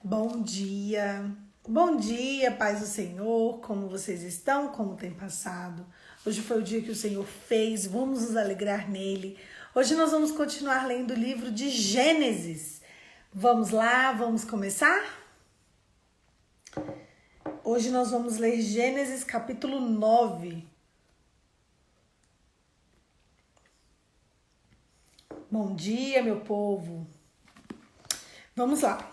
Bom dia, bom dia, paz do Senhor, como vocês estão, como tem passado? Hoje foi o dia que o Senhor fez, vamos nos alegrar nele. Hoje nós vamos continuar lendo o livro de Gênesis. Vamos lá, vamos começar? Hoje nós vamos ler Gênesis capítulo 9. Bom dia, meu povo. Vamos lá.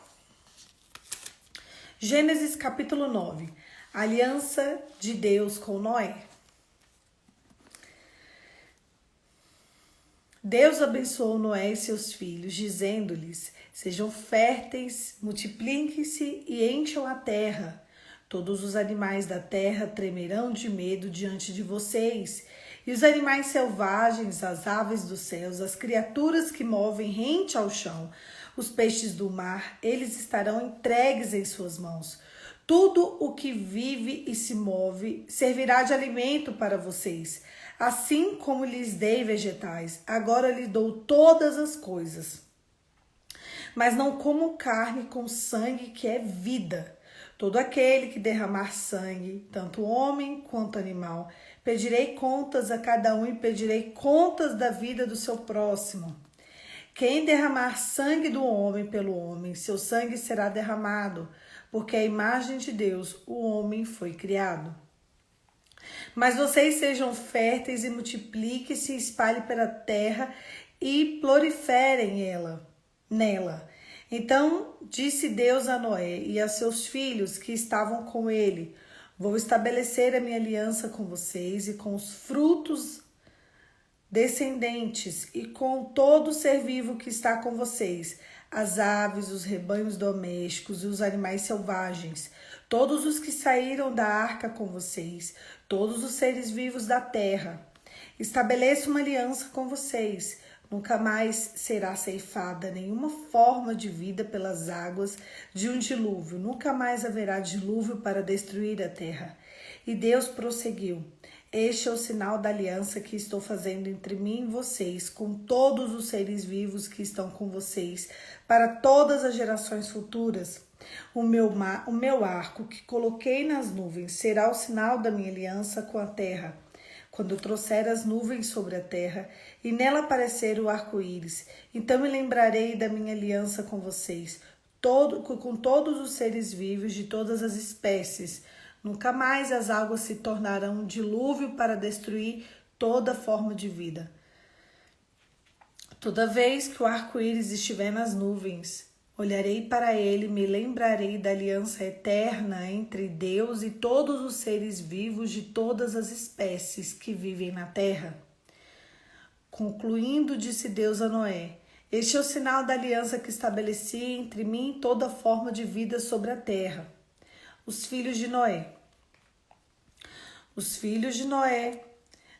Gênesis capítulo 9. Aliança de Deus com Noé. Deus abençoou Noé e seus filhos, dizendo-lhes: sejam férteis, multipliquem-se e encham a terra. Todos os animais da terra tremerão de medo diante de vocês. E os animais selvagens, as aves dos céus, as criaturas que movem rente ao chão, os peixes do mar, eles estarão entregues em suas mãos. Tudo o que vive e se move servirá de alimento para vocês. Assim como lhes dei vegetais, agora lhes dou todas as coisas. Mas não como carne com sangue, que é vida. Todo aquele que derramar sangue, tanto homem quanto animal, pedirei contas a cada um e pedirei contas da vida do seu próximo. Quem derramar sangue do homem pelo homem, seu sangue será derramado, porque a imagem de Deus, o homem foi criado. Mas vocês sejam férteis e multipliquem-se, espalhem pela terra e proliferem nela. Então disse Deus a Noé e a seus filhos que estavam com ele: vou estabelecer a minha aliança com vocês e com os frutos descendentes e com todo ser vivo que está com vocês, as aves, os rebanhos domésticos e os animais selvagens, todos os que saíram da arca com vocês, todos os seres vivos da terra. Estabeleço uma aliança com vocês. Nunca mais será ceifada nenhuma forma de vida pelas águas de um dilúvio. Nunca mais haverá dilúvio para destruir a terra. E Deus prosseguiu: este é o sinal da aliança que estou fazendo entre mim e vocês, com todos os seres vivos que estão com vocês, para todas as gerações futuras. O meu arco que coloquei nas nuvens será o sinal da minha aliança com a terra. Quando eu trouxer as nuvens sobre a terra e nela aparecer o arco-íris, então me lembrarei da minha aliança com vocês, com todos os seres vivos de todas as espécies. Nunca mais as águas se tornarão um dilúvio para destruir toda forma de vida. Toda vez que o arco-íris estiver nas nuvens, olharei para ele e me lembrarei da aliança eterna entre Deus e todos os seres vivos de todas as espécies que vivem na terra. Concluindo, disse Deus a Noé: este é o sinal da aliança que estabeleci entre mim e toda forma de vida sobre a terra. Os filhos de Noé. Os filhos de Noé,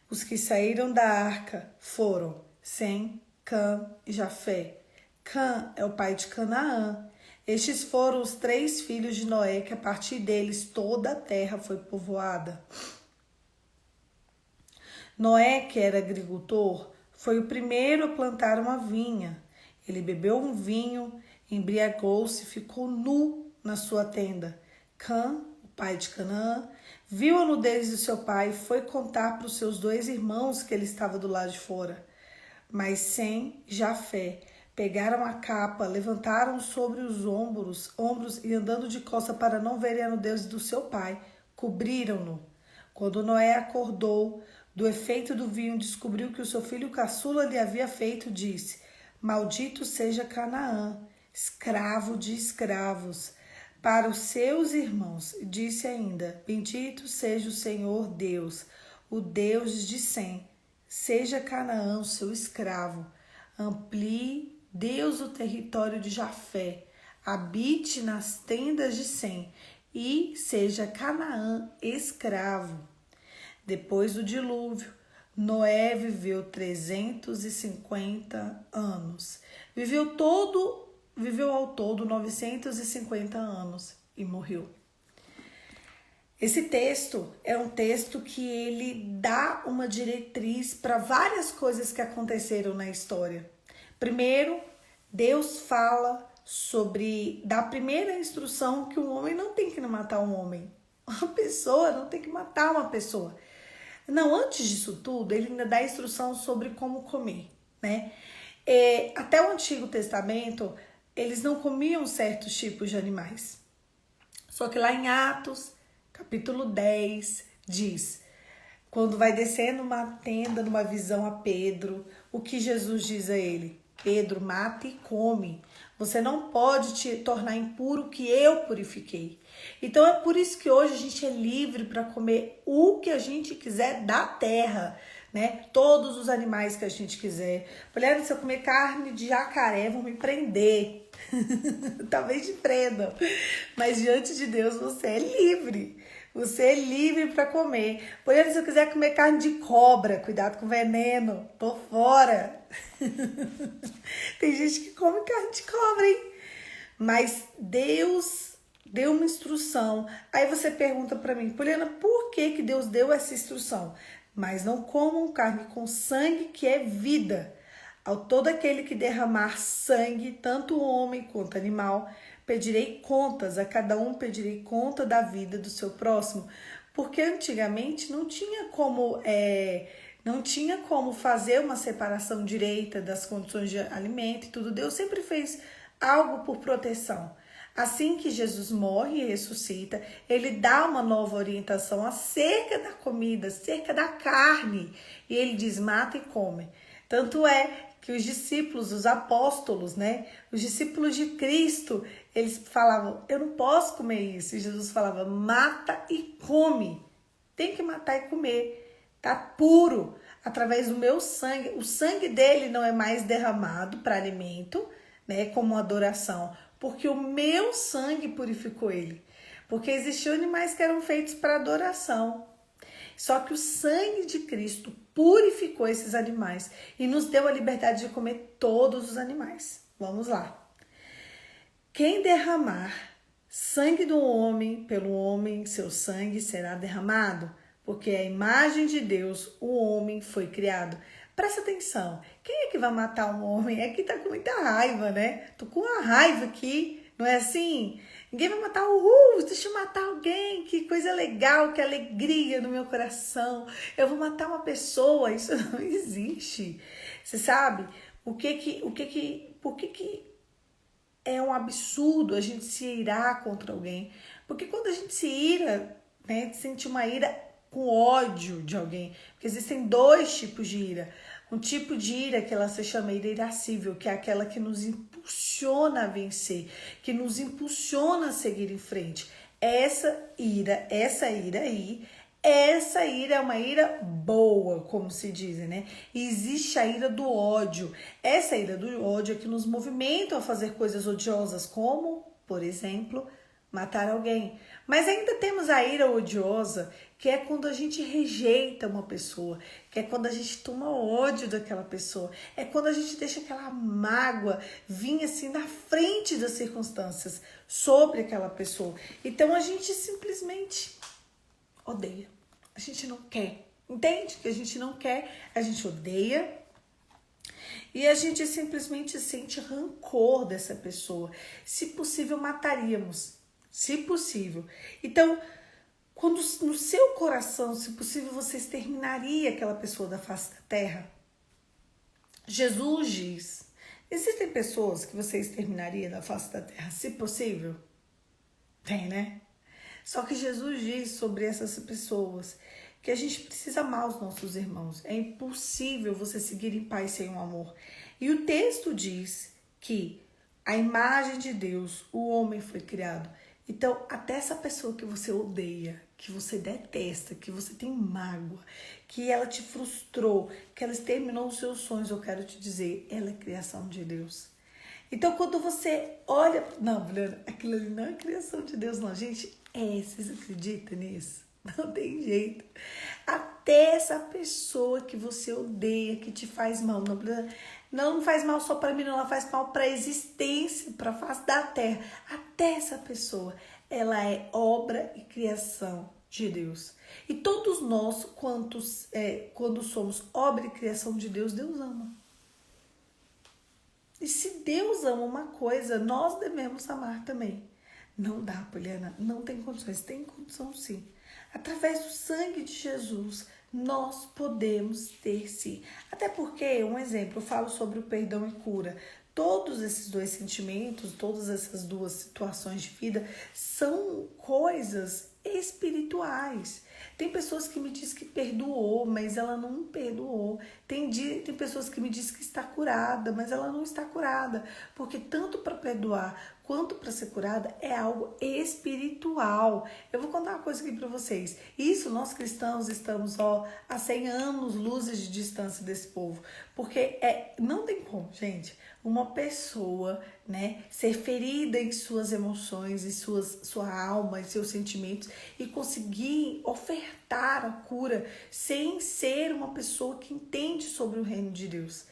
os que saíram da arca, foram Sem, Cã e Jafé. Cã é o pai de Canaã. Estes foram os 3 filhos de Noé, que a partir deles toda a terra foi povoada. Noé, que era agricultor, foi o primeiro a plantar uma vinha. Ele bebeu um vinho, embriagou-se e ficou nu na sua tenda. Cã, o pai de Canaã, viu a nudez de seu pai e foi contar para os seus 2 irmãos que ele estava do lado de fora. Mas Sem e Jafé pegaram a capa, levantaram sobre os ombros e andando de costa para não verem a nudez do seu pai, cobriram-no. Quando Noé acordou do efeito do vinho, descobriu que o seu filho caçula lhe havia feito, disse: maldito seja Canaã, escravo de escravos, para os seus irmãos. Disse ainda: bendito seja o Senhor Deus, o Deus de Sem. Seja Canaã o seu escravo. Amplie Deus o território de Jafé. Habite nas tendas de Sem. E seja Canaã escravo. Depois do dilúvio, Noé viveu 350 anos. Viveu ao todo 950 anos e morreu. Esse texto é um texto que ele dá uma diretriz para várias coisas que aconteceram na história. Primeiro, Deus fala da primeira instrução que um homem não tem que matar um homem. Uma pessoa não tem que matar uma pessoa. Não, antes disso tudo, ele ainda dá instrução sobre como comer, né? Até o Antigo Testamento, eles não comiam certos tipos de animais. Só que lá em Atos, capítulo 10, diz, quando vai descendo uma tenda, numa visão a Pedro, o que Jesus diz a ele? Pedro, mata e come. Você não pode te tornar impuro que eu purifiquei. Então é por isso que hoje a gente é livre para comer o que a gente quiser da terra, né? Todos os animais que a gente quiser. Mulher, se eu comer carne de jacaré, vão me prender. Talvez te prendam. Mas diante de Deus você é livre. Você é livre para comer. Por exemplo, se eu quiser comer carne de cobra, cuidado com veneno, tô fora. Tem gente que come carne de cobra, hein? Mas Deus deu uma instrução. Aí você pergunta para mim, Poliana, por que Deus deu essa instrução? Mas não comam carne com sangue, que é vida. Ao todo aquele que derramar sangue, tanto homem quanto animal, pedirei contas, a cada um pedirei conta da vida do seu próximo. Porque antigamente não tinha como fazer uma separação direita das condições de alimento e tudo. Deus sempre fez algo por proteção. Assim que Jesus morre e ressuscita, ele dá uma nova orientação acerca da comida, acerca da carne. E ele diz, mata e come. Tanto é que os discípulos, os apóstolos, né? Os discípulos de Cristo, eles falavam, eu não posso comer isso. E Jesus falava, mata e come. Tem que matar e comer. Tá puro. Através do meu sangue. O sangue dele não é mais derramado para alimento, né? Como adoração. Porque o meu sangue purificou ele. Porque existiam animais que eram feitos para adoração. Só que o sangue de Cristo purificou esses animais e nos deu a liberdade de comer todos os animais. Vamos lá. Quem derramar sangue do homem, pelo homem, seu sangue será derramado, porque a imagem de Deus, o homem foi criado. Presta atenção, quem é que vai matar um homem? É que tá com muita raiva, né? Tô com uma raiva aqui, não é assim? Ninguém vai matar, deixa eu matar alguém, que coisa legal, que alegria no meu coração. Eu vou matar uma pessoa, isso não existe. Você sabe por que é um absurdo a gente se irar contra alguém? Porque quando a gente se ira, né, sente uma ira com ódio de alguém, porque existem dois tipos de ira. Um tipo de ira que ela se chama ira irascível, que é aquela que nos impulsiona a vencer, que nos impulsiona a seguir em frente. Essa ira é uma ira boa, como se diz, né? E existe a ira do ódio. Essa ira do ódio é que nos movimenta a fazer coisas odiosas, como, por exemplo, matar alguém. Mas ainda temos a ira odiosa, que é quando a gente rejeita uma pessoa, que é quando a gente toma ódio daquela pessoa, é quando a gente deixa aquela mágoa vir assim na frente das circunstâncias sobre aquela pessoa. Então a gente simplesmente odeia. A gente não quer. Entende? Que a gente não quer, a gente odeia. E a gente simplesmente sente rancor dessa pessoa. Se possível, mataríamos. Se possível. Então, quando no seu coração, se possível, você exterminaria aquela pessoa da face da terra. Jesus diz, existem pessoas que você exterminaria da face da terra, se possível? Tem, né? Só que Jesus diz sobre essas pessoas que a gente precisa amar os nossos irmãos. É impossível você seguir em paz sem o amor. E o texto diz que a imagem de Deus, o homem foi criado. Então, até essa pessoa que você odeia, que você detesta, que você tem mágoa, que ela te frustrou, que ela exterminou os seus sonhos, eu quero te dizer, ela é criação de Deus. Então, quando você olha... Não, Juliana, aquilo ali não é criação de Deus, não. Gente, vocês acreditam nisso? Não tem jeito. Até essa pessoa que você odeia, que te faz mal, não faz mal só para mim, não, ela faz mal para a existência, para a face da terra. Até essa pessoa, ela é obra e criação de Deus. E todos nós, quando somos obra e criação de Deus, Deus ama. E se Deus ama uma coisa, nós devemos amar também. Não dá, Poliana, não tem condições. Tem condição sim. Através do sangue de Jesus, nós podemos ter sim. Até porque, um exemplo, eu falo sobre o perdão e cura. Todos esses dois sentimentos, todas essas duas situações de vida são coisas espirituais. Tem pessoas que me dizem que perdoou, mas ela não perdoou. Tem pessoas que me dizem que está curada, mas ela não está curada. Porque tanto para perdoar quanto para ser curada é algo espiritual. Eu vou contar uma coisa aqui para vocês. Isso, nós cristãos estamos há 100 anos, luzes de distância desse povo. Porque não tem como, gente, uma pessoa, né, ser ferida em suas emoções, em sua alma, em seus sentimentos e conseguir ofertar a cura sem ser uma pessoa que entende sobre o reino de Deus.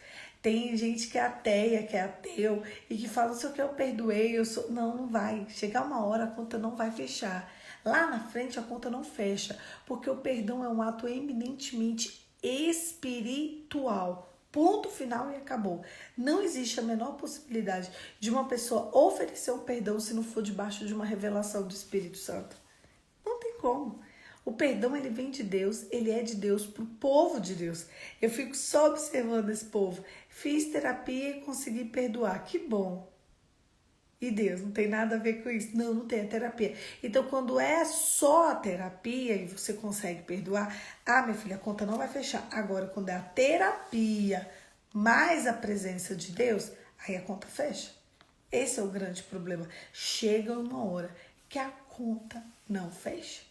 Tem gente que é ateia, que é ateu e que fala, se eu perdoei, Não vai. Chegar uma hora a conta não vai fechar. Lá na frente a conta não fecha, porque o perdão é um ato eminentemente espiritual. Ponto final e acabou. Não existe a menor possibilidade de uma pessoa oferecer um perdão se não for debaixo de uma revelação do Espírito Santo. Não tem como. O perdão, ele vem de Deus, ele é de Deus para o povo de Deus. Eu fico só observando esse povo. Fiz terapia e consegui perdoar. Que bom. E Deus, não tem nada a ver com isso. Não, não tem a terapia. Então, quando é só a terapia e você consegue perdoar, minha filha, a conta não vai fechar. Agora, quando é a terapia mais a presença de Deus, aí a conta fecha. Esse é o grande problema. Chega uma hora que a conta não fecha.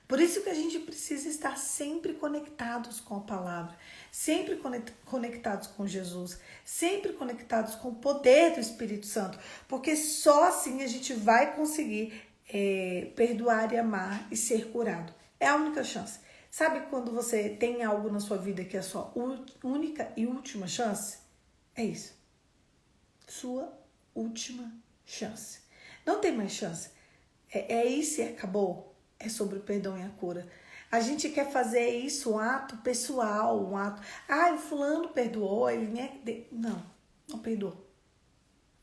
Por isso que a gente precisa estar sempre conectados com a palavra, sempre conectados com Jesus, sempre conectados com o poder do Espírito Santo, porque só assim a gente vai conseguir perdoar e amar e ser curado. É a única chance. Sabe quando você tem algo na sua vida que é a sua única e última chance? É isso. Sua última chance. Não tem mais chance. É isso e acabou. É sobre o perdão e a cura. A gente quer fazer isso um ato pessoal, um ato... o fulano perdoou, ele nem é... Não perdoou.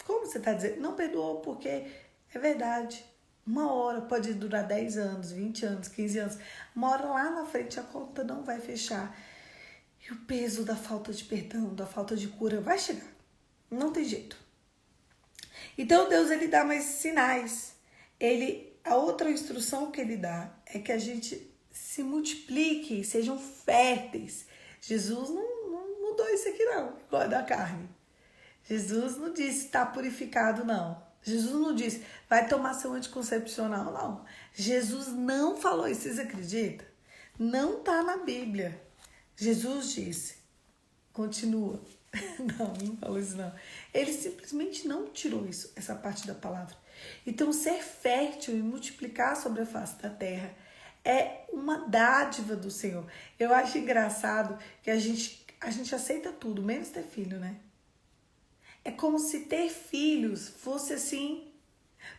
Como você está dizendo? Não perdoou porque é verdade. Uma hora pode durar 10 anos, 20 anos, 15 anos. Uma hora lá na frente a conta não vai fechar. E o peso da falta de perdão, da falta de cura vai chegar. Não tem jeito. Então Deus, ele dá mais sinais. A outra instrução que ele dá é que a gente se multiplique, sejam férteis. Jesus não mudou isso aqui não, igual da carne. Jesus não disse está purificado não. Jesus não disse vai tomar seu anticoncepcional não. Jesus não falou isso, vocês acreditam? Não está na Bíblia. Jesus disse, continua. Não falou isso não. Ele simplesmente não tirou isso, essa parte da palavra. Então, ser fértil e multiplicar sobre a face da terra é uma dádiva do Senhor. Eu acho engraçado que a gente aceita tudo, menos ter filho, né? É como se ter filhos fosse assim.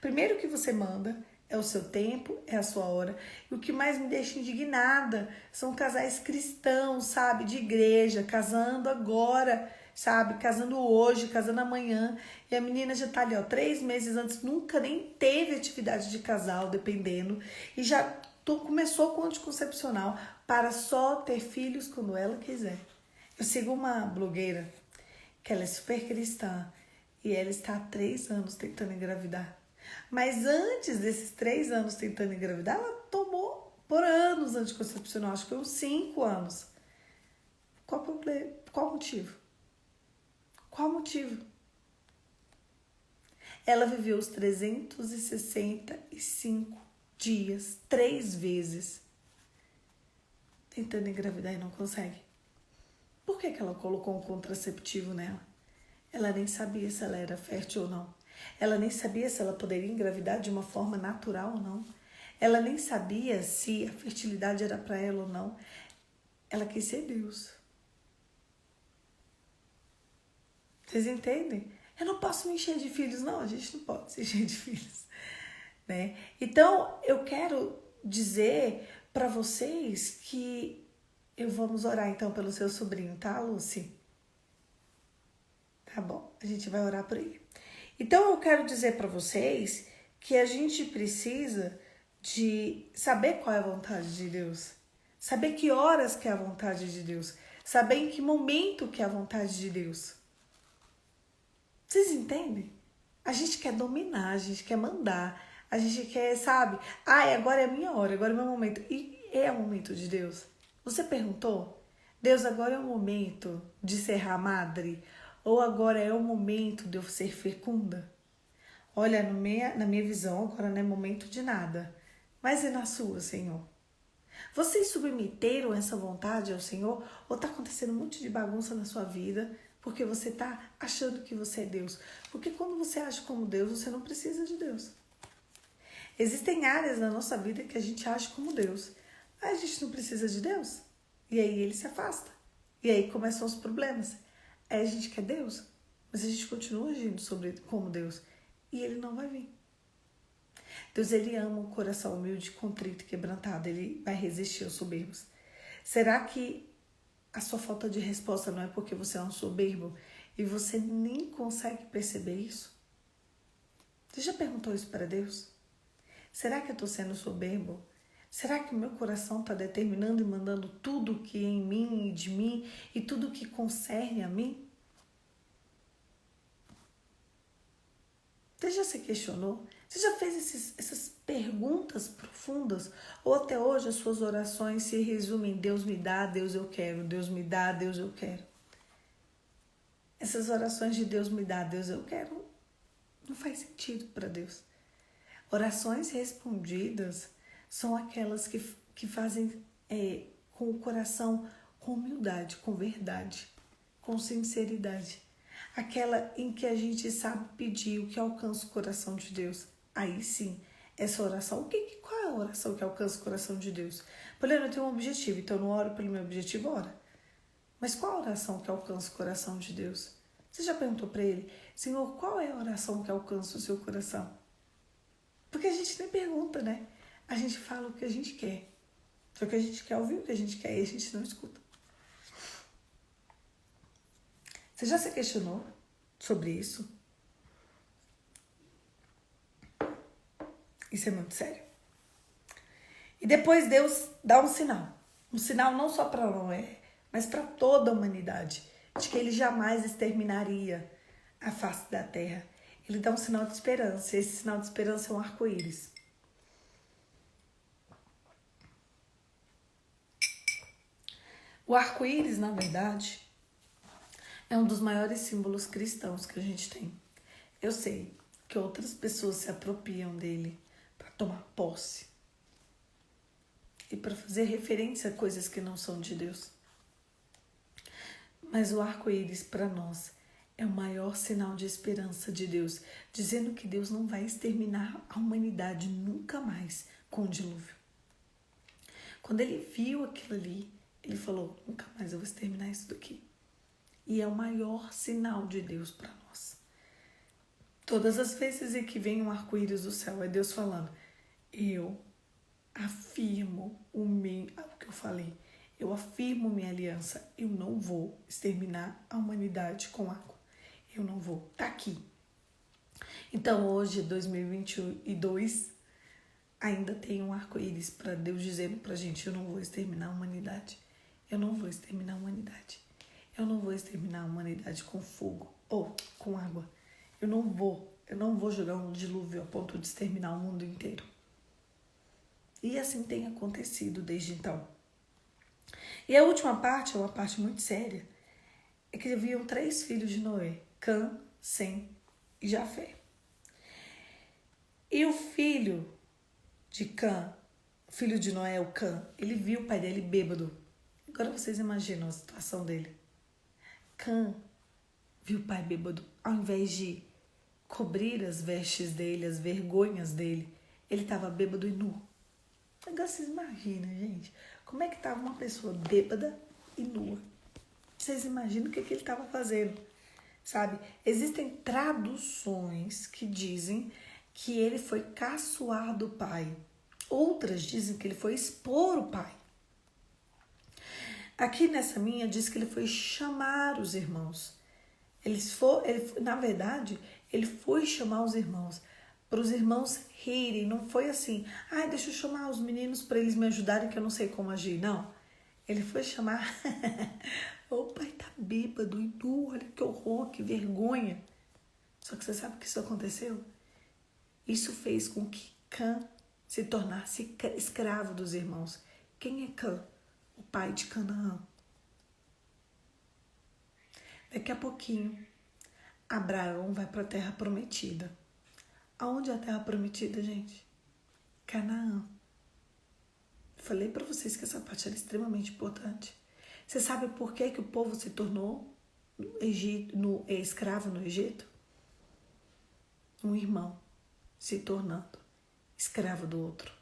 Primeiro que você manda é o seu tempo, é a sua hora. E o que mais me deixa indignada são casais cristãos, sabe? De igreja, casando agora, sabe? Casando hoje, casando amanhã. E a menina já tá ali, 3 meses antes, nunca nem teve atividade de casal, dependendo. E já começou com o anticoncepcional para só ter filhos quando ela quiser. Eu sigo uma blogueira que ela é super cristã e ela está há 3 anos tentando engravidar. Mas antes desses 3 anos tentando engravidar, ela tomou por anos anticoncepcional, acho que foi uns 5 anos. Qual problema? Qual motivo? Qual motivo? Ela viveu os 365 dias, 3 vezes, tentando engravidar e não consegue. Por que ela colocou um contraceptivo nela? Ela nem sabia se ela era fértil ou não. Ela nem sabia se ela poderia engravidar de uma forma natural ou não. Ela nem sabia se a fertilidade era para ela ou não. Ela quis ser Deus. Vocês entendem? Eu não posso me encher de filhos. Não, a gente não pode se encher de filhos, né? Então, eu quero dizer para vocês que vamos orar então pelo seu sobrinho, tá, Lucy? Tá bom, a gente vai orar por ele. Então eu quero dizer para vocês que a gente precisa de saber qual é a vontade de Deus. Saber que horas que é a vontade de Deus. Saber em que momento que é a vontade de Deus. Vocês entendem? A gente quer dominar, a gente quer mandar, a gente quer, sabe? Agora é a minha hora, agora é o meu momento. E é o momento de Deus. Você perguntou? Deus, agora é o momento de ser a madre? Ou agora é o momento de eu ser fecunda? Olha, na minha visão, agora não é momento de nada. Mas e na sua, Senhor? Vocês submeteram essa vontade ao Senhor? Ou está acontecendo um monte de bagunça na sua vida porque você está achando que você é Deus? Porque quando você age como Deus, você não precisa de Deus. Existem áreas na nossa vida que a gente age como Deus. Aí a gente não precisa de Deus. E aí ele se afasta. E aí começam os problemas. Aí a gente quer Deus, mas a gente continua agindo como Deus. E ele não vai vir. Deus, ele ama o coração humilde, contrito e quebrantado. Ele vai resistir aos soberbos. Será que a sua falta de resposta não é porque você é um soberbo e você nem consegue perceber isso? Você já perguntou isso para Deus? Será que eu estou sendo soberbo? Será que o meu coração está determinando e mandando tudo que é em mim e de mim e tudo que concerne a mim? Você já se questionou? Você já fez essas perguntas profundas? Ou até hoje as suas orações se resumem em Deus me dá, Deus eu quero, Deus me dá, Deus eu quero. Essas orações de Deus me dá, Deus eu quero, não faz sentido para Deus. Orações respondidas são aquelas que fazem com o coração, com humildade, com verdade, com sinceridade. Aquela em que a gente sabe pedir o que alcança o coração de Deus. Aí sim, essa oração, qual é a oração que alcança o coração de Deus? Poliana, eu tenho um objetivo, então eu não oro pelo meu objetivo, ora. Mas qual a oração que alcança o coração de Deus? Você já perguntou para ele, Senhor, qual é a oração que alcança o seu coração? Porque a gente nem pergunta, né? A gente fala o que a gente quer. Só que a gente quer ouvir o que a gente quer e a gente não escuta. Você já se questionou sobre isso? Isso é muito sério. E depois Deus dá um sinal. Um sinal não só para Noé, mas para toda a humanidade. De que ele jamais exterminaria a face da terra. Ele dá um sinal de esperança. Esse sinal de esperança é um arco-íris. O arco-íris, na verdade, é um dos maiores símbolos cristãos que a gente tem. Eu sei que outras pessoas se apropriam dele para tomar posse e para fazer referência a coisas que não são de Deus. Mas o arco-íris para nós é o maior sinal de esperança de Deus, dizendo que Deus não vai exterminar a humanidade nunca mais com o dilúvio. Quando ele viu aquilo ali, ele falou, nunca mais eu vou exterminar isso daqui. E é o maior sinal de Deus para nós. Todas as vezes em que vem um arco-íris do céu, é Deus falando, eu afirmo o que eu falei, eu afirmo minha aliança, eu não vou exterminar a humanidade com água. Eu não vou, tá aqui. Então hoje, 2022, ainda tem um arco-íris para Deus dizendo pra gente, eu não vou exterminar a humanidade. Eu não vou exterminar a humanidade. Eu não vou exterminar a humanidade com fogo ou com água. Eu não vou jogar um dilúvio a ponto de exterminar o mundo inteiro. E assim tem acontecido desde então. E a última parte é uma parte muito séria. É que haviam 3 filhos de Noé, Cã, Sem e Jafé. E o filho de Cã, filho de Noé, o Cã, ele viu o pai dele bêbado. Agora vocês imaginam a situação dele. Cã viu o pai bêbado, ao invés de cobrir as vestes dele, as vergonhas dele, ele estava bêbado e nu. Agora vocês imaginam, gente, como é que estava uma pessoa bêbada e nua? Vocês imaginam o que ele estava fazendo, sabe? Existem traduções que dizem que ele foi caçoar do pai. Outras dizem que ele foi expor o pai. Aqui nessa minha diz que ele foi chamar os irmãos. Na verdade, ele foi chamar os irmãos, para os irmãos rirem. Não foi assim, deixa eu chamar os meninos para eles me ajudarem que eu não sei como agir. Não, ele foi chamar, o pai tá bêbado, e olha que horror, que vergonha. Só que você sabe que isso aconteceu? Isso fez com que Cã se tornasse escravo dos irmãos. Quem é Cã? O pai de Canaã. Daqui a pouquinho, Abraão vai para a terra prometida. Aonde é a terra prometida, gente? Canaã. Falei para vocês que essa parte era extremamente importante. Você sabe por que o povo se tornou escravo no Egito? Um irmão se tornando escravo do outro.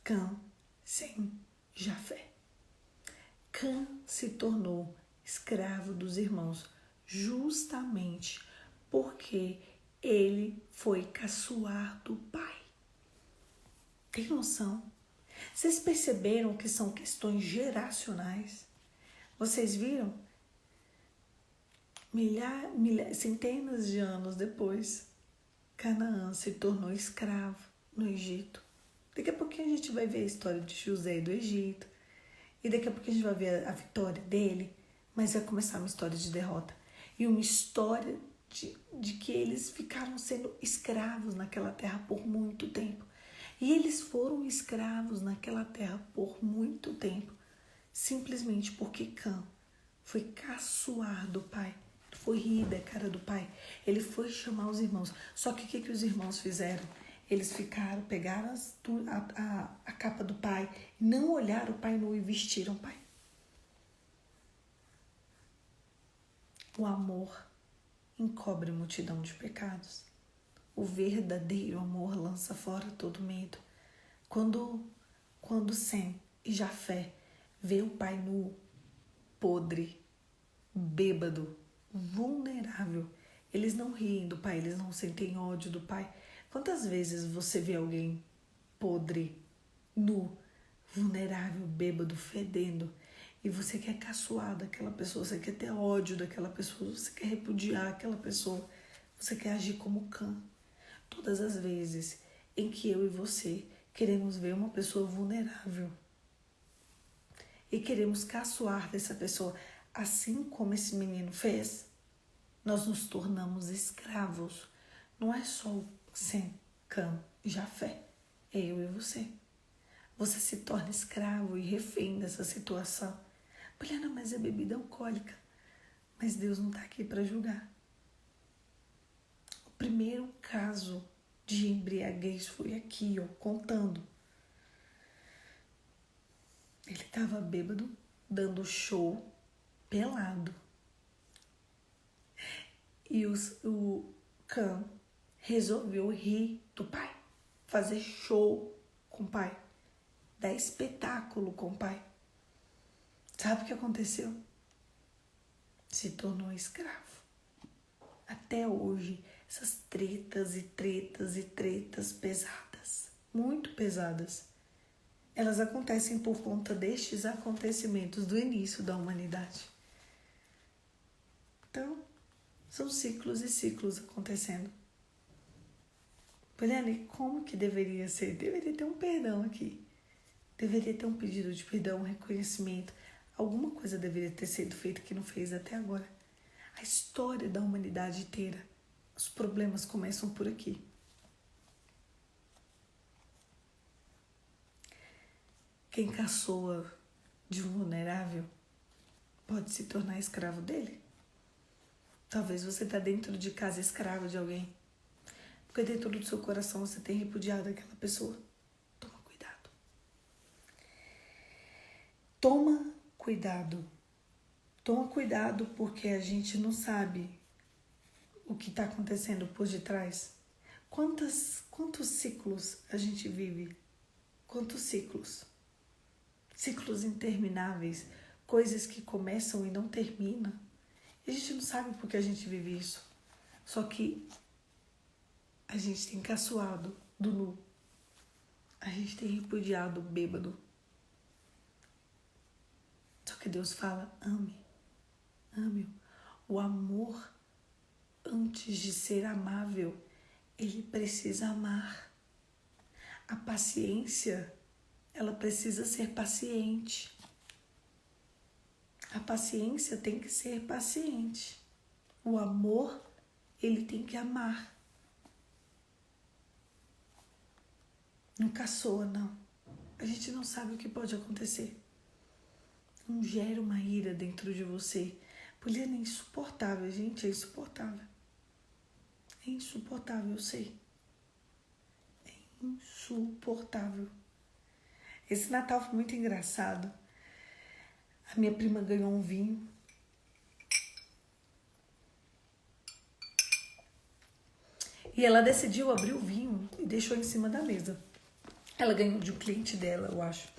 Cã sem Jafé. Cã se tornou escravo dos irmãos justamente porque ele foi caçoar do pai. Tem noção? Vocês perceberam que são questões geracionais? Vocês viram? Centenas de anos depois, Canaã se tornou escravo no Egito. Daqui a pouquinho a gente vai ver a história de José do Egito. E daqui a pouquinho a gente vai ver a vitória dele. Mas vai começar uma história de derrota. E uma história de que eles ficaram sendo escravos naquela terra por muito tempo. E eles foram escravos naquela terra por muito tempo. Simplesmente porque Cã foi caçoar do pai. Foi rir da cara do pai. Ele foi chamar os irmãos. Só que o que os irmãos fizeram? Eles pegaram a capa do pai, não olharam o pai nu e vestiram o pai. O amor encobre multidão de pecados. O verdadeiro amor lança fora todo medo. Quando Sem e Jafé vê o pai nu, podre, bêbado, vulnerável, eles não riem do pai, eles não sentem ódio do pai. Quantas vezes você vê alguém podre, nu, vulnerável, bêbado, fedendo, e você quer caçoar daquela pessoa, você quer ter ódio daquela pessoa, você quer repudiar aquela pessoa, você quer agir como Cã. Todas as vezes em que eu e você queremos ver uma pessoa vulnerável e queremos caçoar dessa pessoa, assim como esse menino fez, nós nos tornamos escravos. Não é só o Sem, Cã e Jafé, é eu e você. Você se torna escravo e refém dessa situação. Poliana, mas é bebida alcoólica. Mas Deus não está aqui para julgar. O primeiro caso de embriaguez foi aqui, contando. Ele estava bêbado, dando show, pelado. E o Cã resolveu rir do pai, fazer show com o pai, dar espetáculo com o pai. Sabe o que aconteceu? Se tornou escravo. Até hoje, essas tretas pesadas, muito pesadas, elas acontecem por conta destes acontecimentos do início da humanidade. Então, são ciclos e ciclos acontecendo. Poliana, como que deveria ser? Deveria ter um perdão aqui. Deveria ter um pedido de perdão, um reconhecimento. Alguma coisa deveria ter sido feita que não fez até agora. A história da humanidade inteira. Os problemas começam por aqui. Quem caçoa de um vulnerável pode se tornar escravo dele. Talvez você está dentro de casa escravo de alguém. Porque dentro do seu coração você tem repudiado aquela pessoa. Toma cuidado. Toma cuidado. Toma cuidado porque a gente não sabe o que está acontecendo por detrás. Quantos ciclos a gente vive? Quantos ciclos? Ciclos intermináveis. Coisas que começam e não terminam. E a gente não sabe por que a gente vive isso. Só que a gente tem caçoado do nu. A gente tem repudiado o bêbado. Só que Deus fala, ame. Ame-o. O amor, antes de ser amável, ele precisa amar. A paciência, ela precisa ser paciente. A paciência tem que ser paciente. O amor, ele tem que amar. Nunca soa, não. A gente não sabe o que pode acontecer. Não gera uma ira dentro de você. Poliana é insuportável, gente, é insuportável. É insuportável, eu sei. É insuportável. Esse Natal foi muito engraçado. A minha prima ganhou um vinho. E ela decidiu abrir o vinho e deixou em cima da mesa. Ela ganhou de um cliente dela, eu acho.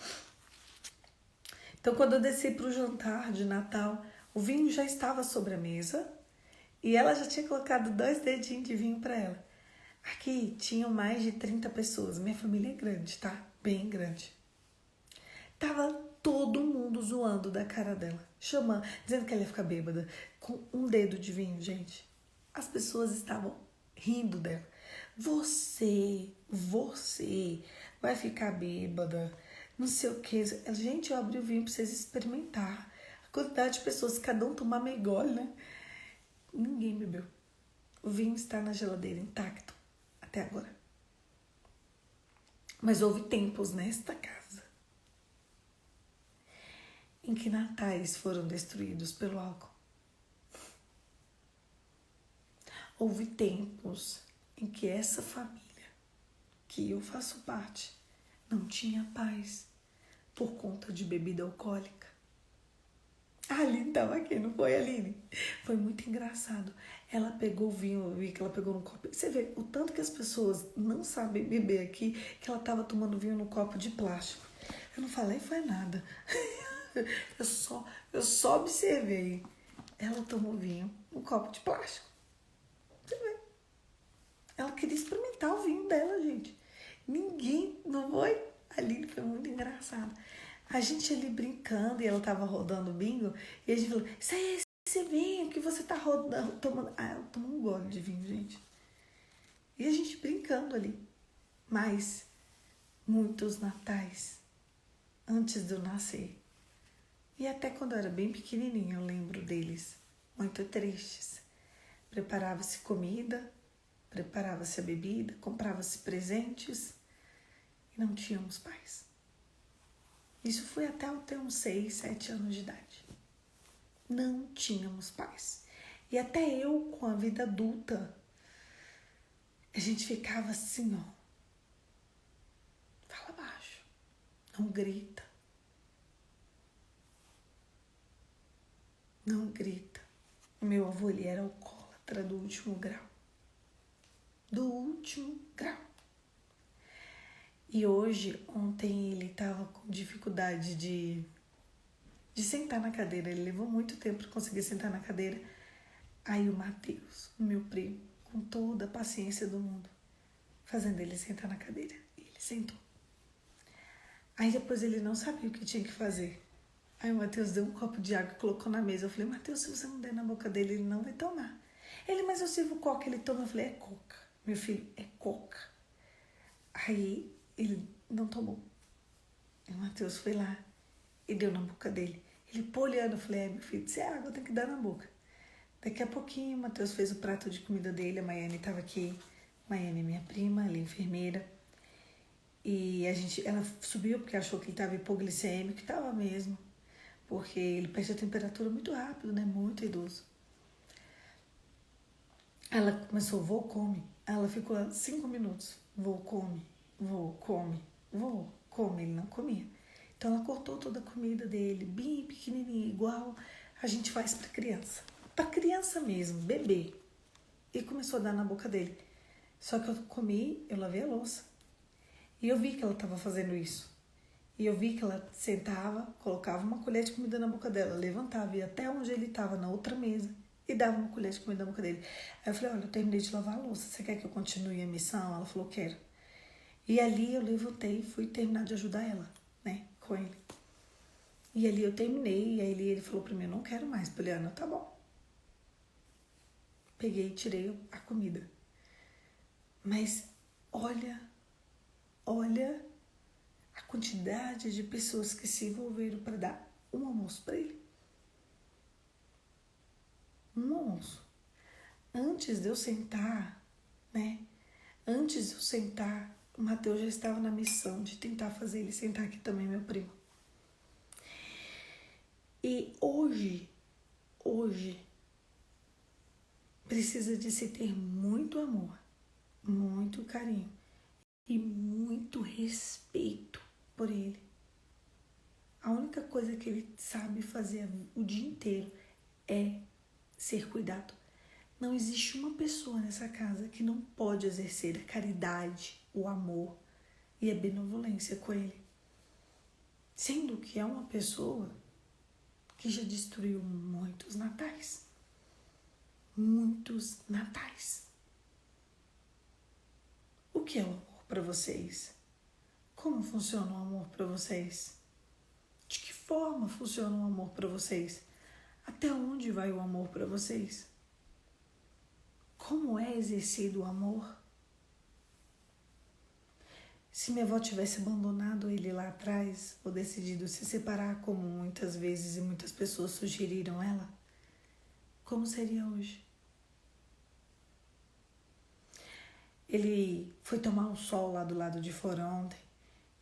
Então, quando eu desci para o jantar de Natal, o vinho já estava sobre a mesa e ela já tinha colocado 2 dedinhos de vinho para ela. Aqui tinham mais de 30 pessoas. Minha família é grande, tá? Bem grande. Tava todo mundo zoando da cara dela, chamando, dizendo que ela ia ficar bêbada, com um dedo de vinho, gente. As pessoas estavam rindo dela. Você vai ficar bêbada, não sei o que. Gente, eu abri o vinho pra vocês experimentar. A quantidade de pessoas, cada um tomar meio gole, né? Ninguém bebeu. O vinho está na geladeira intacto até agora. Mas houve tempos nesta casa em que natais foram destruídos pelo álcool. Houve tempos em que essa família, que eu faço parte, não tinha paz por conta de bebida alcoólica. A Aline estava aqui, não foi, Aline? Foi muito engraçado. Ela pegou o vinho, eu vi que ela pegou no copo. Você vê o tanto que as pessoas não sabem beber aqui, que ela estava tomando vinho no copo de plástico. Eu não falei, foi nada. Eu só observei. Ela tomou vinho no copo de plástico. Você vê. Ela queria experimentar o vinho dela, gente. Ninguém, não foi? A Aline foi muito engraçada. A gente ali brincando e ela tava rodando bingo e a gente falou, isso aí é esse vinho que você tá rodando, tomando. Ah, ela tomou um gole de vinho, gente. E a gente brincando ali. Mas muitos natais antes de eu nascer. E até quando eu era bem pequenininha, eu lembro deles, muito tristes. Preparava-se comida, preparava-se a bebida, comprava-se presentes e não tínhamos paz. Isso foi até eu ter uns 6, 7 anos de idade. Não tínhamos paz. E até eu, com a vida adulta, a gente ficava assim, ó. Fala baixo, não grita. Não grita. O meu avô, ele era alcoólatra do último grau. Do último grau. E hoje, ontem, ele tava com dificuldade de sentar na cadeira. Ele levou muito tempo para conseguir sentar na cadeira. Aí o Matheus, meu primo, com toda a paciência do mundo, fazendo ele sentar na cadeira. E ele sentou. Aí depois ele não sabia o que tinha que fazer. Aí o Matheus deu um copo de água e colocou na mesa. Eu falei, Matheus, se você não der na boca dele, ele não vai tomar. Ele, mas eu sirvo coca. Ele toma. Eu falei, é coca. Meu filho, é coca. Aí ele não tomou. E o Matheus foi lá e deu na boca dele. Ele pô olhando. Eu falei, meu filho, se é água, tem que dar na boca. Daqui a pouquinho, o Matheus fez o prato de comida dele. A Maiane estava aqui. Maiane é minha prima, ela é enfermeira. E ela subiu porque achou que ele estava hipoglicêmico. E estava mesmo. Porque ele perde a temperatura muito rápido, né? Muito idoso. Ela começou, vô, come. Ela ficou 5 minutos. Vô, come. Vô, come. Vô, come. Ele não comia. Então ela cortou toda a comida dele, bem pequenininha, igual a gente faz para criança. Para criança mesmo, bebê. E começou a dar na boca dele. Só que eu comi, eu lavei a louça. E eu vi que ela estava fazendo isso. E eu vi que ela sentava, colocava uma colher de comida na boca dela, levantava, ia até onde ele estava, na outra mesa, e dava uma colher de comida na boca dele. Aí eu falei, olha, eu terminei de lavar a louça, você quer que eu continue a missão? Ela falou, quero. E ali eu levantei e fui terminar de ajudar ela, né, com ele. E ali eu terminei, e aí ele falou pra mim, eu não quero mais, Poliana, tá bom. peguei e tirei a comida. Mas olha a quantidade de pessoas que se envolveram para dar um almoço para ele. Um almoço. Antes de eu sentar, Antes de eu sentar, o Mateus já estava na missão de tentar fazer ele sentar aqui também, meu primo. E hoje, precisa de se ter muito amor, muito carinho e muito respeito por ele. A única coisa que ele sabe fazer o dia inteiro é ser cuidado. Não existe uma pessoa nessa casa que não pode exercer a caridade, o amor e a benevolência com ele. Sendo que é uma pessoa que já destruiu muitos natais. Muitos natais. O que é o amor para vocês? Como funciona o amor para vocês? De que forma funciona o amor para vocês? Até onde vai o amor para vocês? Como é exercido o amor? Se minha avó tivesse abandonado ele lá atrás, ou decidido se separar, como muitas vezes e muitas pessoas sugeriram ela, como seria hoje? Ele foi tomar um sol lá do lado de fora ontem,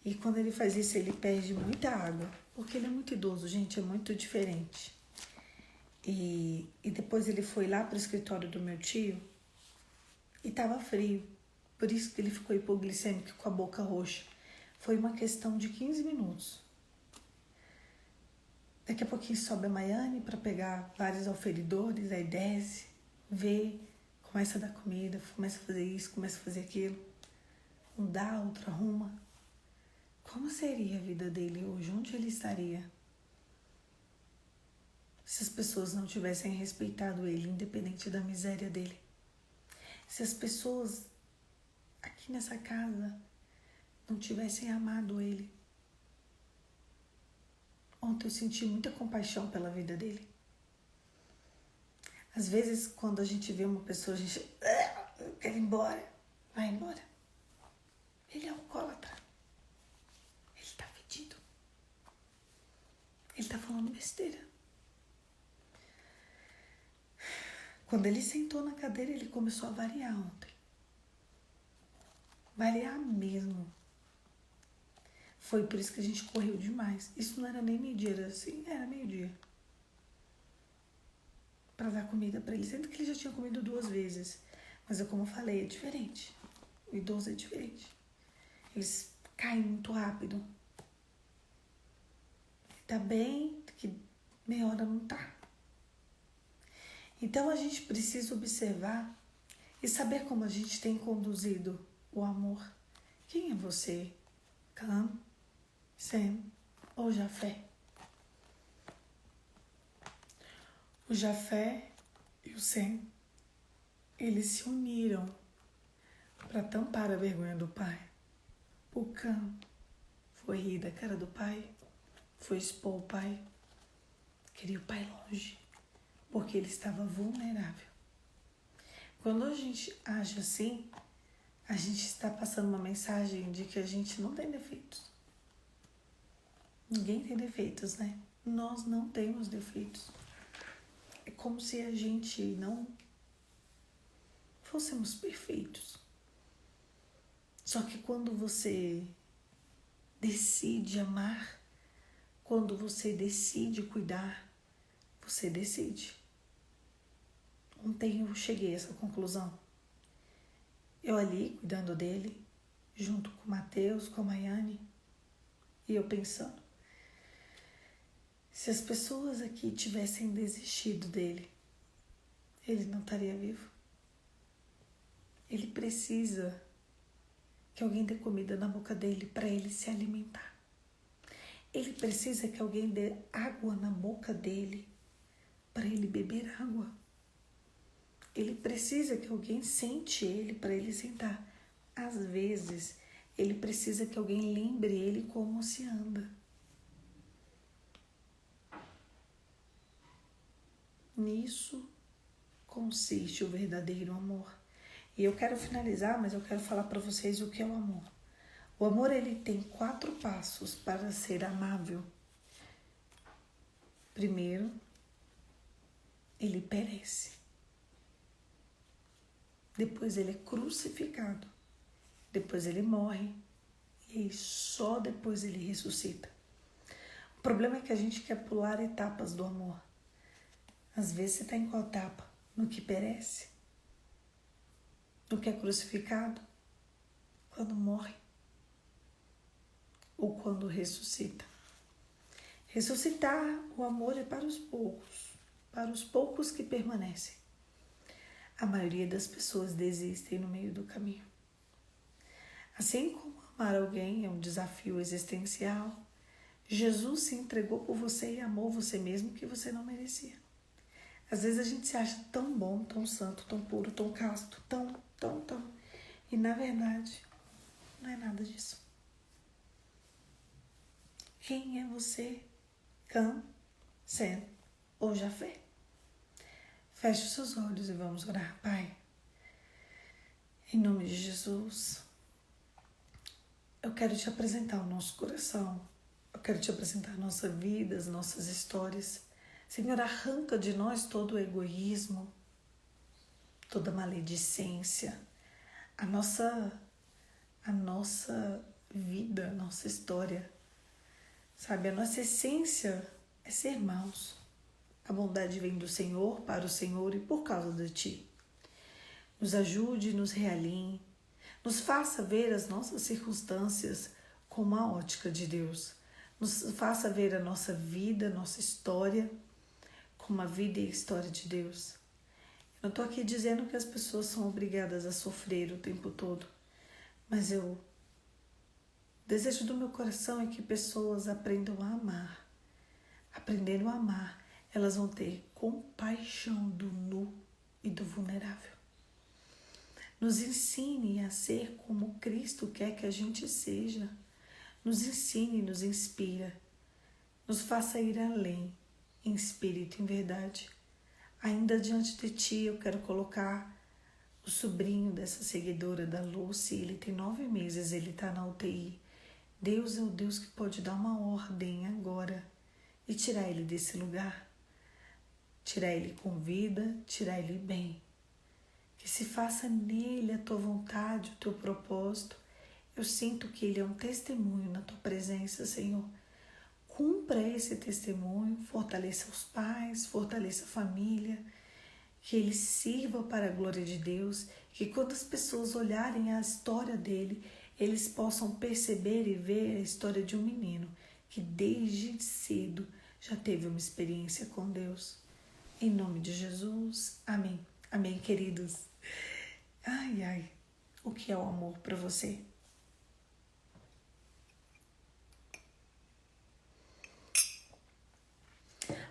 e quando ele faz isso, ele perde muita água, porque ele é muito idoso, gente, é muito diferente. E depois ele foi lá para o escritório do meu tio, e estava frio, por isso que ele ficou hipoglicêmico com a boca roxa. Foi uma questão de 15 minutos. Daqui a pouquinho sobe a Maiane para pegar vários aferidores, aí desce, vê, começa a dar comida, começa a fazer isso, começa a fazer aquilo. Um dá, outro arruma. Como seria a vida dele hoje? Onde ele estaria? Se as pessoas não tivessem respeitado ele, independente da miséria dele. Se as pessoas aqui nessa casa não tivessem amado ele. Ontem eu senti muita compaixão pela vida dele. Às vezes, quando a gente vê uma pessoa, a gente quer ir embora. Vai embora. Ele é alcoólatra. Ele tá fedido. Ele tá falando besteira. Quando ele sentou na cadeira, ele começou a variar ontem. Variar mesmo. Foi por isso que a gente correu demais. Isso não era nem meio-dia, era meio-dia. Para dar comida para ele. Sendo que ele já tinha comido 2 vezes. Mas como eu falei, é diferente. O idoso é diferente. Eles caem muito rápido. Tá bem, que meia hora não tá. Então a gente precisa observar e saber como a gente tem conduzido o amor. Quem é você? Cam, Sem ou Jafé? O Jafé e o Sem, eles se uniram para tampar a vergonha do pai. O Cam foi rir da cara do pai, foi expor o pai, queria o pai longe, porque ele estava vulnerável. Quando a gente age assim, a gente está passando uma mensagem de que a gente não tem defeitos. Ninguém tem defeitos, né? Nós não temos defeitos. É como se a gente não fôssemos perfeitos. Só que quando você decide amar, quando você decide cuidar, você decide. Ontem eu cheguei a essa conclusão. Eu ali, cuidando dele, junto com o Mateus, com a Maiane, e eu pensando, se as pessoas aqui tivessem desistido dele, ele não estaria vivo. Ele precisa que alguém dê comida na boca dele para ele se alimentar. Ele precisa que alguém dê água na boca dele para ele beber água. Ele precisa que alguém sente ele para ele sentar. Às vezes, ele precisa que alguém lembre ele como se anda. Nisso, consiste o verdadeiro amor. E eu quero finalizar, mas eu quero falar para vocês o que é o amor. O amor, ele tem 4 passos para ser amável. Primeiro, ele perece. Depois ele é crucificado. Depois ele morre. E só depois ele ressuscita. O problema é que a gente quer pular etapas do amor. Às vezes você está em qual etapa? No que perece? No que é crucificado? Quando morre? Ou quando ressuscita? Ressuscitar, o amor é para os poucos que permanecem. A maioria das pessoas desistem no meio do caminho. Assim como amar alguém é um desafio existencial, Jesus se entregou por você e amou você mesmo que você não merecia. Às vezes a gente se acha tão bom, tão santo, tão puro, tão casto, tão. E na verdade, não é nada disso. Quem é você? Cã, Sen ou Jafé? Feche os seus olhos e vamos orar. Pai, em nome de Jesus, eu quero te apresentar o nosso coração. Eu quero te apresentar a nossa vida, as nossas histórias. Senhor, arranca de nós todo o egoísmo, toda maledicência, a nossa vida, a nossa história. Sabe, a nossa essência é ser irmãos. A bondade vem do Senhor, para o Senhor e por causa de Ti. Nos ajude, nos realinhe, nos faça ver as nossas circunstâncias com uma ótica de Deus. Nos faça ver a nossa vida, a nossa história, como a vida e a história de Deus. Eu não estou aqui dizendo que as pessoas são obrigadas a sofrer o tempo todo, mas o desejo do meu coração é que pessoas aprendam a amar. Aprendendo a amar, elas vão ter compaixão do nu e do vulnerável. Nos ensine a ser como Cristo quer que a gente seja. Nos ensine, nos inspira. Nos faça ir além, em espírito e em verdade. Ainda diante de Ti, eu quero colocar o sobrinho dessa seguidora da Lucy. Ele tem 9 meses, ele está na UTI. Deus é o Deus que pode dar uma ordem agora e tirar ele desse lugar. Tirar ele com vida, tirar ele bem. Que se faça nele a Tua vontade, o Teu propósito. Eu sinto que ele é um testemunho na Tua presença, Senhor. Cumpra esse testemunho, fortaleça os pais, fortaleça a família, que ele sirva para a glória de Deus, que quando as pessoas olharem a história dele, eles possam perceber e ver a história de um menino que desde cedo já teve uma experiência com Deus. Em nome de Jesus, amém. Amém, queridos. Ai, o que é o amor para você?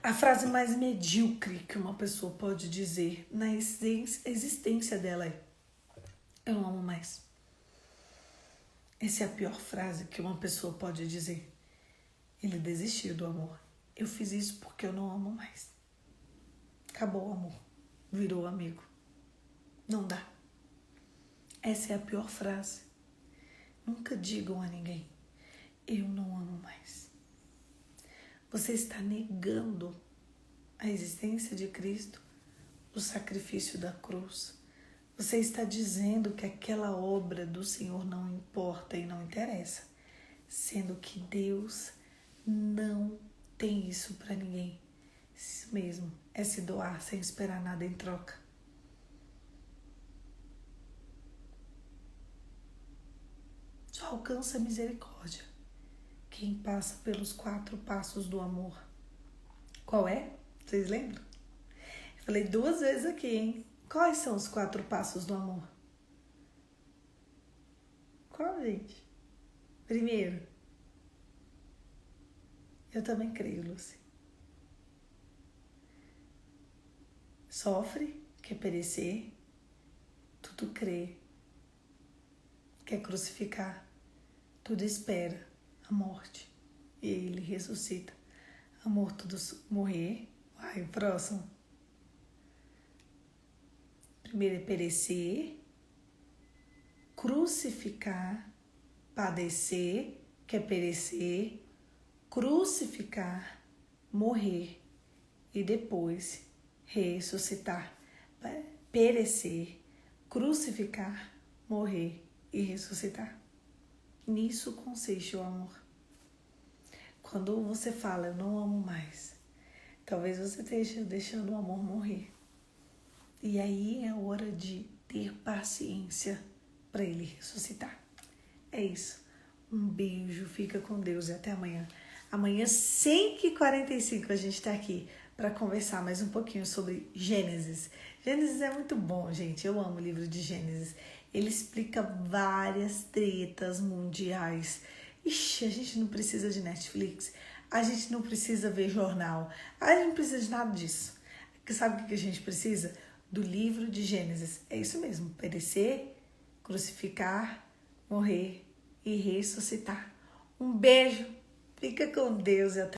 A frase mais medíocre que uma pessoa pode dizer na existência dela é: eu não amo mais. Essa é a pior frase que uma pessoa pode dizer. Ele desistiu do amor. Eu fiz isso porque eu não amo mais. Acabou o amor. Virou amigo. Não dá. Essa é a pior frase. Nunca digam a ninguém: eu não amo mais. Você está negando a existência de Cristo, o sacrifício da cruz. Você está dizendo que aquela obra do Senhor não importa e não interessa, sendo que Deus não tem isso para ninguém. Isso mesmo, é se doar sem esperar nada em troca. Só alcança a misericórdia quem passa pelos 4 passos do amor. Qual é? Vocês lembram? Eu falei 2 vezes aqui, hein? Quais são os 4 passos do amor? Qual, gente? Primeiro, eu também creio, Lucy. Sofre, quer perecer, tudo crê, quer crucificar, tudo espera a morte. E ele ressuscita. Amor, tudo morrer. Vai, o próximo. Primeiro é perecer, crucificar, padecer, que é perecer, crucificar, morrer e depois ressuscitar. Perecer, crucificar, morrer e ressuscitar. Nisso consiste o amor. Quando você fala, eu não amo mais, talvez você esteja deixando o amor morrer. E aí é hora de ter paciência para ele ressuscitar. É isso. Um beijo, fica com Deus e até amanhã. Amanhã, 5h45, a gente está aqui para conversar mais um pouquinho sobre Gênesis. Gênesis é muito bom, gente. Eu amo o livro de Gênesis. Ele explica várias tretas mundiais. Ixi, a gente não precisa de Netflix, a gente não precisa ver jornal, a gente não precisa de nada disso. Sabe o que a gente precisa? Do livro de Gênesis. É isso mesmo, perecer, crucificar, morrer e ressuscitar. Um beijo, fica com Deus e até